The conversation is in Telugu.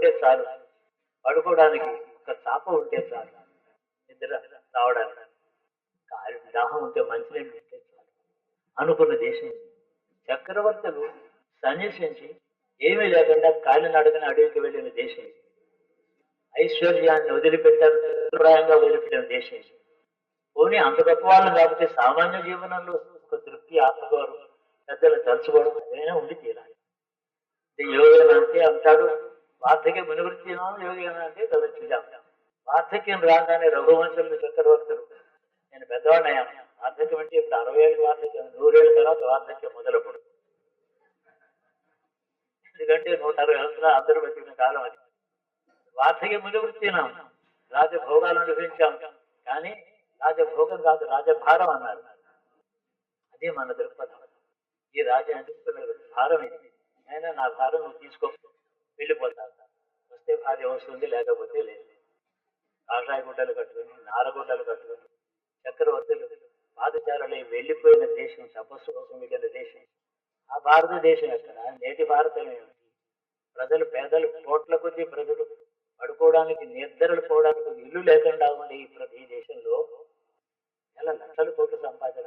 ఉంటే చాలు, పడుకోవడానికి ఒక చాప ఉంటే చాలు, నిద్ర రావడానికి దాహం ఉంటే మంచినీళ్ళు ఉంటే చాలు అనుకున్న దేశం. చక్రవర్తులు సన్యసించి ఏమీ లేకుండా కాలినడకన అడవికి వెళ్ళిన దేశం. ఐశ్వర్యాన్ని వదిలిపెట్టారు, అభిప్రాయంగా వదిలిపెట్టిన దేశం. పోనీ అంత గొప్ప వాళ్ళని కాకపోతే సామాన్య జీవనంలో ఒక తృప్తి, ఆత్మగౌరవం, పెద్దలు తలుచుకోవడం అదైనా ఉండి తీరాలి. యోగన అంటే అంటాడు, వార్ధక్య మునివృత్తినో యోగన అంటే తదచ్చుజాం. వార్ధక్యం రాగానే రఘువంశంలో చక్రవర్తులు, నేను పెద్దవాడిని అయ్యాను, వార్ధక్యం అంటే ఇప్పుడు 60 ఏళ్ళ వార్ధక్యం, 100 ఏళ్ళ తర్వాత వార్ధక్యం మొదలపడు. ఎందుకంటే 160 సంవత్సరాలు అందరూ బతికిన కాలం అది. వార్ధక్య మునివృత్తిన రాజభోగాలు అనుభవించాం, కానీ రాజభోగం కాదు, రాజభారం అన్నారు. అది మన దృక్పథం. ఈ రాజు అనిపిస్తున్నారు భారం ఇది, అయినా నా భారం నువ్వు తీసుకో, వెళ్ళిపోతాను, వస్తే భార్య వస్తుంది, లేకపోతే లేదు. కాషాయ గుడ్డలు కట్టుకుని, నారగుడ్డలు కట్టుకుని చక్రవర్తులు పాదచారులై వెళ్ళిపోయిన దేశం, తపస్సు కోసం వెళ్ళిన దేశం. ఆ భారతదేశం ఎక్కడ? నేటి భారతం ఏమిటి? ప్రజలు, పేదలు, కోట్ల కొద్ది ప్రజలు పడుకోవడానికి, నిద్రలు పోవడానికి ఇల్లు లేకుండా ఉండే ఈ దేశంలో నెల లక్షల కోట్లు సంపాదన